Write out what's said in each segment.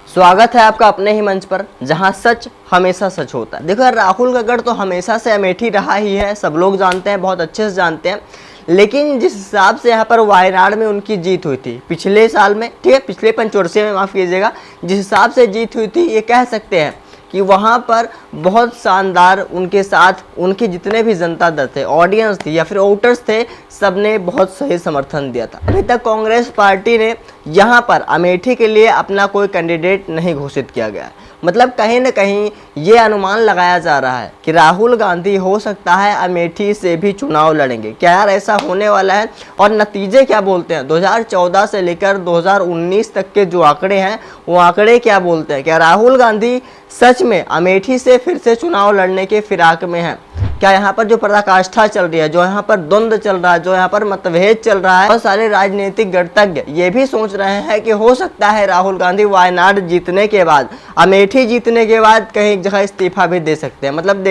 स्वागत है आपका अपने ही मंच पर, जहां सच हमेशा सच होता है। देखो यार, राहुल का गढ़ तो हमेशा से अमेठी रहा ही है, सब लोग जानते हैं, बहुत अच्छे से जानते हैं। लेकिन जिस हिसाब से यहाँ पर वायनाड में उनकी जीत हुई थी पिछले साल में, ठीक है, पिछले पंचवर्षीय में, माफ़ कीजिएगा, जिस हिसाब से जीत हुई थी, ये कह सकते हैं कि वहाँ पर बहुत शानदार उनके साथ उनके जितने भी जनता दल थे, ऑडियंस थी या फिर वोटर्स थे, सबने बहुत सही समर्थन दिया था। अभी तक कांग्रेस पार्टी ने यहाँ पर अमेठी के लिए अपना कोई कैंडिडेट नहीं घोषित किया गया। मतलब कहीं ना कहीं ये अनुमान लगाया जा रहा है कि राहुल गांधी हो सकता है अमेठी से भी चुनाव लड़ेंगे। क्या यार ऐसा होने वाला है? और नतीजे क्या बोलते हैं? 2014 से लेकर 2019 तक के जो आंकड़े हैं, वो आंकड़े क्या बोलते हैं? क्या राहुल गांधी सच में अमेठी से फिर से चुनाव लड़ने के फिराक में है? क्या यहाँ पर जो पराकाष्ठा चल रही है, जो यहाँ पर द्वंद्व चल रहा है, जो यहाँ पर मतभेद चल रहा है, बहुत सारे राजनीतिक गणतज्ञ ये भी सोच रहे हैं कि हो सकता है राहुल गांधी वायनाड जीतने के बाद, अमेठी जीतने के बाद कहीं एक जगह इस्तीफा भी दे सकते हैं। मतलब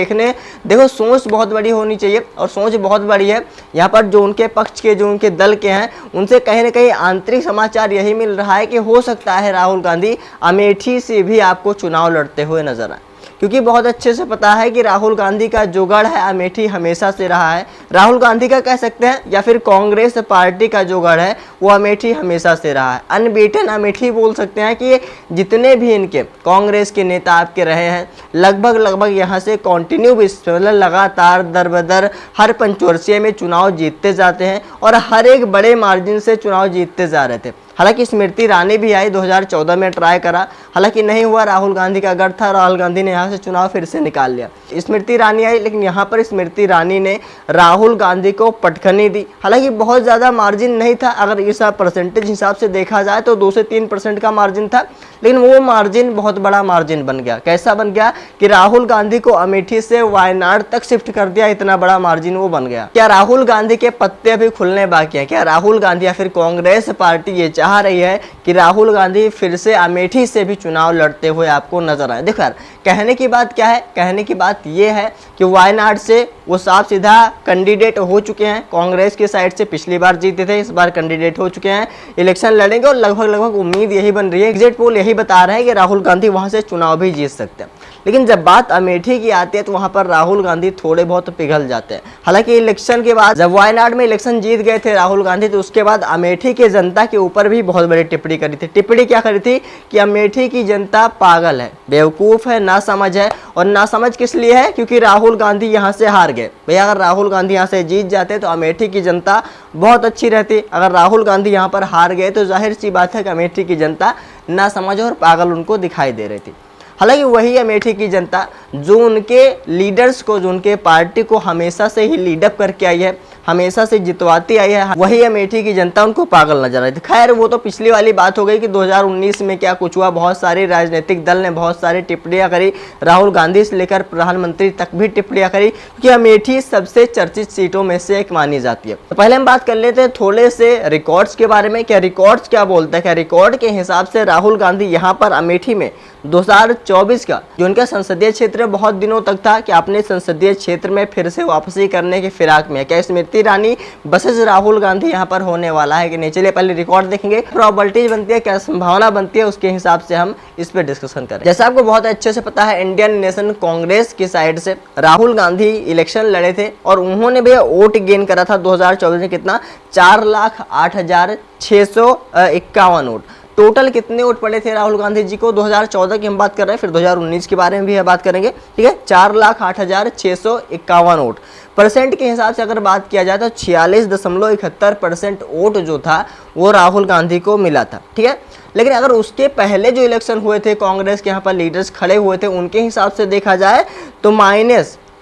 देखो सोच बहुत बड़ी होनी चाहिए, और सोच बहुत बड़ी है। यहाँ पर जो उनके पक्ष के, जो उनके दल के हैं, उनसे कहीं ना कहीं आंतरिक समाचार यही मिल रहा है कि हो सकता है राहुल गांधी अमेठी से भी आपको चुनाव लड़ते हुए नजर आए, क्योंकि बहुत अच्छे से पता है कि राहुल गांधी का जो गढ़ है अमेठी हमेशा से रहा है। राहुल गांधी का कह सकते हैं, या फिर कांग्रेस पार्टी का जो गढ़ है वो अमेठी हमेशा से रहा है। अनबीटन अमेठी बोल सकते हैं कि जितने भी इनके कांग्रेस के नेता आपके रहे हैं, लगभग यहाँ से कंटिन्यू मतलब लगातार दर बदर हर पंचवर्षीय में चुनाव जीतते जाते हैं, और हर एक बड़े मार्जिन से चुनाव जीतते जा रहे थे। हालांकि स्मृति ईरानी भी आई, 2014 में ट्राई करा, हालांकि नहीं हुआ। राहुल गांधी का गढ़ था, राहुल गांधी ने यहाँ से चुनाव फिर से निकाल लिया। स्मृति ईरानी आई, लेकिन यहाँ पर स्मृति ईरानी ने राहुल गांधी को पटखनी दी। हालांकि बहुत ज़्यादा मार्जिन नहीं था, अगर इस परसेंटेज हिसाब से देखा जाए तो 2 से 3% का मार्जिन था, लेकिन वो मार्जिन बहुत बड़ा मार्जिन बन गया। कैसा बन गया कि राहुल गांधी को अमेठी से वायनाड तक शिफ्ट कर दिया, इतना बड़ा मार्जिन वो बन गया। क्या राहुल गांधी के पत्ते अभी खुलने बाकी हैं? क्या राहुल गांधी या फिर कांग्रेस पार्टी ये चाह रही है कि राहुल गांधी फिर से अमेठी से भी चुनाव लड़ते हुए आपको नजर आए? देखो यार, कहने की बात क्या है? कहने की बात ये है कि वायनाड से वो साफ सीधा कैंडिडेट हो चुके हैं। कांग्रेस की साइड से पिछली बार जीते थे, इस बार कैंडिडेट हो चुके हैं, इलेक्शन लड़ेंगे, और लगभग उम्मीद यही बन रही है, एग्जिट पोल यही बता रहे हैं कि राहुल गांधी वहां से चुनाव भी जीत सकते हैं। लेकिन जब बात अमेठी की आती है तो वहां पर राहुल गांधी थोड़े बहुत पिघल जाते हैं। हालांकि इलेक्शन के बाद जब वायनाड में इलेक्शन जीत गए थे राहुल गांधी, तो उसके बाद अमेठी की जनता के ऊपर भी बहुत बड़ी टिप्पणी करी थी। टिप्पणी क्या करी थी कि अमेठी की जनता पागल है, बेवकूफ है, नासमझ है। और नासमझ किस लिए है? क्योंकि राहुल गांधी यहाँ से हार गए। भैया, अगर राहुल गांधी यहाँ से जीत जाते तो अमेठी की जनता बहुत अच्छी रहती। अगर राहुल गांधी यहाँ पर हार गए तो जाहिर सी बात है कि अमेठी की जनता नासमझ और पागल उनको दिखाई दे रही थी। हालांकि वही अमेठी की जनता जो उनके लीडर्स को, जो उनके पार्टी को हमेशा से ही लीडअप करके आई है, हमेशा से जितवाती आई है, वही अमेठी की जनता उनको पागल नजर आई थी। खैर, वो तो पिछली वाली बात हो गई कि 2019 में क्या कुछ हुआ। बहुत सारे राजनीतिक दल ने बहुत सारी टिप्पणियां करी, राहुल गांधी से लेकर प्रधानमंत्री तक भी टिप्पणियां करी, क्योंकि अमेठी सबसे चर्चित सीटों में से एक मानी जाती है। तो पहले हम बात कर लेते हैं थोड़े से रिकॉर्ड्स के बारे में। क्या रिकॉर्ड्स क्या बोलता है? क्या रिकॉर्ड के हिसाब से राहुल गांधी यहाँ पर अमेठी में 2024 का जो उनका संसदीय क्षेत्र बहुत दिनों तक था, कि अपने संसदीय क्षेत्र में फिर से वापसी करने की फिराक में है। क्या स्मृति ईरानी बसेज राहुल गांधी यहाँ पर होने वाला है कि नहीं? चलिए पहले रिकॉर्ड देखेंगे, प्रोबेबिलिटीज बनती है, क्या संभावना बनती है, उसके हिसाब से हम इस पर डिस्कशन करें। जैसा आपको बहुत अच्छे से पता है, इंडियन नेशनल कांग्रेस की साइड से राहुल गांधी इलेक्शन लड़े थे, और उन्होंने भी वोट गेन करा था 2024 में। कितना? 4,08,651 वोट। टोटल कितने वोट पड़े थे राहुल गांधी जी को? 2014 की हम बात कर रहे हैं, फिर 2019 के बारे में भी बात करेंगे, ठीक है। 4,08,651 वोट। परसेंट के हिसाब से अगर बात किया जाए तो 46.71% वोट जो था वो राहुल गांधी को मिला था, ठीक है। लेकिन अगर उसके पहले जो इलेक्शन हुए थे, कांग्रेस के यहाँ पर लीडर्स खड़े हुए थे, उनके हिसाब से देखा जाए तो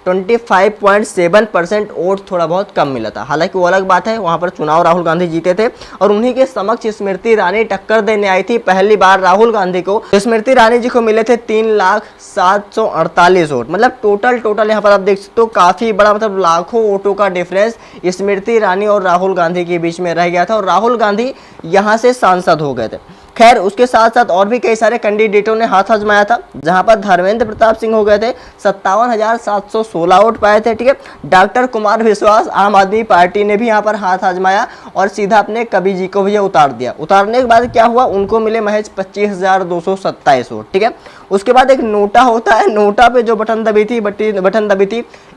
-25.7% वोट थोड़ा बहुत कम मिला था। हालांकि वो अलग बात है, वहां पर चुनाव राहुल गांधी जीते थे, और उन्हीं के समक्ष स्मृति ईरानी टक्कर देने आई थी पहली बार राहुल गांधी को। स्मृति ईरानी जी को मिले थे 3,07,48 वोट। मतलब टोटल यहाँ पर आप देख सकते हो काफी बड़ा, मतलब लाखों वोटों का डिफरेंस स्मृति ईरानी और राहुल गांधी के बीच में रह गया था, और राहुल गांधी यहाँ से सांसद हो गए थे। खैर उसके साथ साथ और भी कई सारे कैंडिडेटों ने हाथ आजमाया था, जहां पर धर्मेंद्र प्रताप सिंह हो गए थे, 57,716 वोट पाए थे। ठीक है, डॉक्टर कुमार विश्वास आम आदमी पार्टी ने भी यहाँ पर हाथ आजमाया और सीधा अपने कवि जी को भी उतार दिया। उतारने के बाद क्या हुआ, उनको मिले महज 25,227 वोट। ठीक है, उसके बाद एक नोटा होता है, नोटा पे जो बटन दबी थी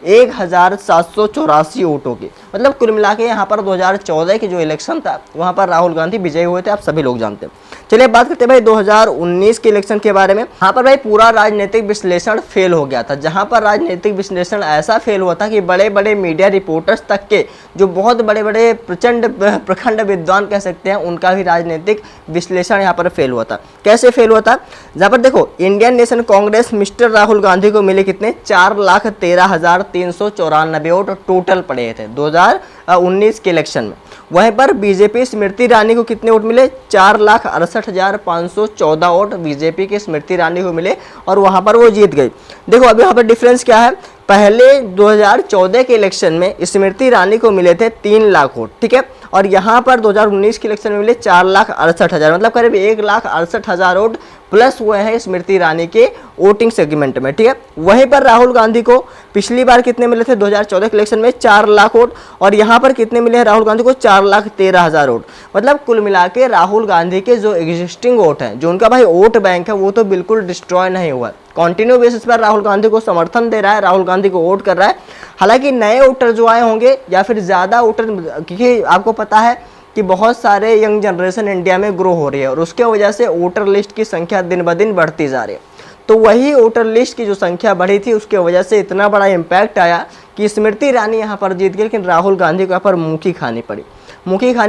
1,784 वोटों की। मतलब कुल मिला के यहाँ पर 2014 के जो इलेक्शन था वहाँ पर राहुल गांधी विजयी हुए थे, आप सभी लोग जानते हैं। चलिए बात करते हैं भाई 2019 के इलेक्शन के बारे में। यहाँ पर भाई पूरा राजनीतिक विश्लेषण फेल हो गया था, जहाँ पर राजनीतिक विश्लेषण ऐसा फेल हुआ था कि बड़े बड़े मीडिया रिपोर्टर्स तक के, जो बहुत बड़े बड़े प्रखंड विद्वान कह सकते हैं, उनका भी राजनीतिक विश्लेषण यहाँ पर फेल हुआ था। कैसे फेल हुआ था, जहाँ पर देखो Indian national Congress mister Rahul Gandhi को मिले कितने, 4,13,394 वोट टोटल पड़े थे 2019 के इलेक्शन में। वहीं पर बीजेपी स्मृति ईरानी को कितने वोट मिले, 4,68,514 वोट बीजेपी के स्मृति ईरानी को मिले और वहां पर वो जीत गई। देखो अभी यहाँ पर डिफरेंस क्या है, पहले 2014 के इलेक्शन में स्मृति ईरानी को मिले थे 3 लाख वोट। ठीक है, और यहाँ पर 2019 के इलेक्शन में मिले 4,68,000, मतलब करीब 1,68,000 वोट प्लस हुए हैं स्मृति ईरानी के वोटिंग सेगमेंट में। ठीक है, वहीं पर राहुल गांधी को पिछली बार कितने मिले थे 2014 के इलेक्शन में, 4 लाख वोट, और यहाँ पर कितने मिले हैं राहुल गांधी को, 4,13,000 वोट। मतलब कुल मिला के राहुल गांधी के जो एग्जिस्टिंग वोट हैं, जो उनका भाई वोट बैंक है, वो तो बिल्कुल डिस्ट्रॉय नहीं हुआ। कंटिन्यू बेसिस पर राहुल गांधी को समर्थन दे रहा है, राहुल गांधी को वोट कर रहा है। हालांकि नए वोटर जो आए होंगे या फिर ज़्यादा वोटर, क्योंकि आपको पता है कि बहुत सारे यंग जनरेशन इंडिया में ग्रो हो रही है और उसके वजह से वोटर लिस्ट की संख्या दिन ब दिन बढ़ती जा रही है। तो वही वोटर लिस्ट की जो संख्या बढ़ी थी उसके वजह से इतना बड़ा इम्पैक्ट आया कि स्मृति ईरानी यहाँ पर जीत गई, लेकिन राहुल गांधी को यहाँ पर मुखी खानी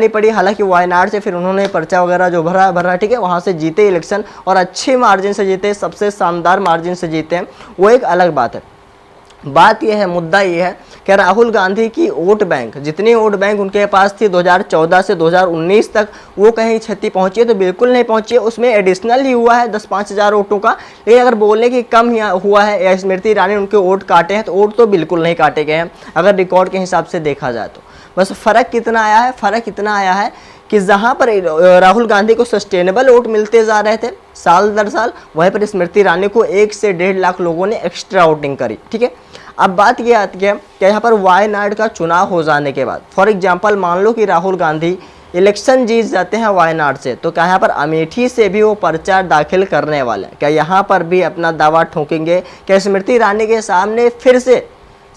पड़ी। हालांकि वायनाड से फिर उन्होंने पर्चा वगैरह जो भरा, ठीक है, वहाँ से जीते इलेक्शन और अच्छे मार्जिन से जीते, सबसे शानदार मार्जिन से जीते हैं, वो एक अलग बात है। बात यह है, मुद्दा ये है कि राहुल गांधी की वोट बैंक, जितनी वोट बैंक उनके पास थी 2014 से 2019 तक, वो कहीं क्षति पहुंची है तो बिल्कुल नहीं पहुंची है। उसमें एडिशनल ही हुआ है 10-5 हज़ार वोटों का, लेकिन अगर बोलने की कम हुआ है या स्मृति ईरानी उनके वोट काटे हैं, तो वोट तो बिल्कुल नहीं काटे गए हैं अगर रिकॉर्ड के हिसाब से देखा जाए तो। बस फ़र्क कितना आया है, कि जहां पर राहुल गांधी को सस्टेनेबल वोट मिलते जा रहे थे साल दर साल, वहीं पर स्मृति ईरानी को 1 से 1.5 लाख लोगों ने एक्स्ट्रा वोटिंग करी। ठीक है, अब बात ये आती है कि यहाँ पर वायनाड का चुनाव हो जाने के बाद, फॉर एग्जांपल मान लो कि राहुल गांधी इलेक्शन जीत जाते हैं वायनाड से, तो क्या यहाँ पर अमेठी से भी वो पर्चा दाखिल करने वाले हैं, क्या यहाँ पर भी अपना दावा ठोकेंगे, क्या स्मृति ईरानी के सामने फिर से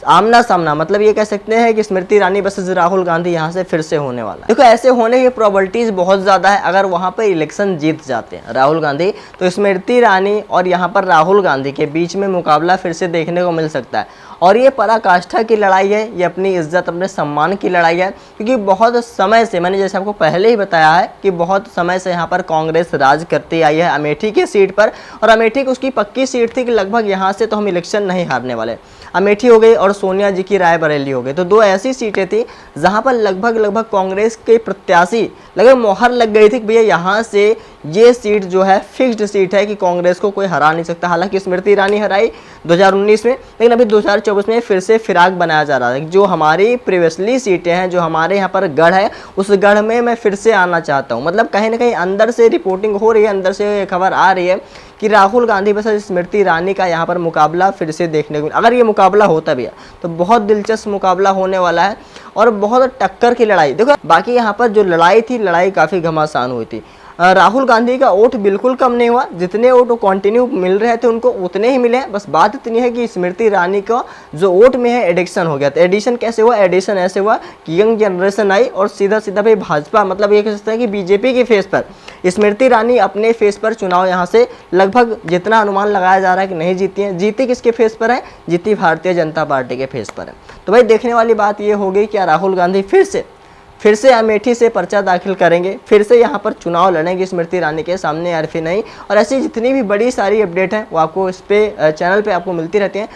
आमना सामना, मतलब ये कह सकते हैं कि स्मृति ईरानी वर्सेस राहुल गांधी यहाँ से फिर से होने वाला है। देखो ऐसे होने की प्रोबेबिलिटीज बहुत ज़्यादा है। अगर वहाँ पर इलेक्शन जीत जाते हैं राहुल गांधी, तो स्मृति ईरानी और यहाँ पर राहुल गांधी के बीच में मुकाबला फिर से देखने को मिल सकता है। और ये पराकाष्ठा की लड़ाई है, ये अपनी इज्जत अपने सम्मान की लड़ाई है, क्योंकि बहुत समय से, मैंने जैसे आपको पहले ही बताया है कि बहुत समय से यहाँ पर कांग्रेस राज करती आई है अमेठी की सीट पर, और अमेठी की उसकी पक्की सीट थी कि लगभग यहाँ से तो हम इलेक्शन नहीं हारने वाले। अमेठी हो गई और सोनिया जी की रायबरेली हो गई, तो 2 ऐसी सीटें थी जहाँ पर लगभग कांग्रेस के प्रत्याशी लगभग मोहर लग गई थी कि भैया यहाँ से ये सीट जो है फिक्स्ड सीट है कि कांग्रेस को कोई हरा नहीं सकता। हालांकि स्मृति ईरानी हराई 2019 में, लेकिन अभी 2024 में फिर से फिराक बनाया जा रहा है। जो हमारी प्रीवियसली सीटें हैं, जो हमारे यहाँ पर गढ़ है, उस गढ़ में मैं फिर से आना चाहता हूँ। मतलब कहीं ना कहीं अंदर से रिपोर्टिंग हो रही है, अंदर से खबर आ रही है कि राहुल गांधी वर्सेस स्मृति ईरानी का यहाँ पर मुकाबला फिर से देखने को, अगर ये मुकाबला होता भी है तो बहुत दिलचस्प मुकाबला होने वाला है और बहुत टक्कर की लड़ाई। देखो बाकी यहाँ पर जो लड़ाई थी, लड़ाई काफ़ी घमासान हुई थी। राहुल गांधी का वोट बिल्कुल कम नहीं हुआ, जितने वोट कंटिन्यू मिल रहे थे उनको उतने ही मिले। बस बात इतनी है कि स्मृति ईरानी का जो वोट में है एडिक्शन हो गया। तो एडिशन कैसे हुआ, एडिशन ऐसे हुआ कि यंग जनरेशन आई और सीधा भाई भाजपा, मतलब ये कह सकते हैं कि बीजेपी के फेस पर स्मृति ईरानी अपने फेस पर चुनाव यहाँ से लगभग जितना अनुमान लगाया जा रहा है कि नहीं जीती है। जीती किसके फेस पर है, जीती भारतीय जनता पार्टी के फेस पर है। तो भाई देखने वाली बात ये हो गई कि राहुल गांधी फिर से अमेठी से पर्चा दाखिल करेंगे, फिर से यहाँ पर चुनाव लड़ेंगे स्मृति ईरानी के सामने या फिर नहीं। और ऐसी जितनी भी बड़ी सारी अपडेट हैं वो आपको इस पे चैनल पे आपको मिलती रहती हैं।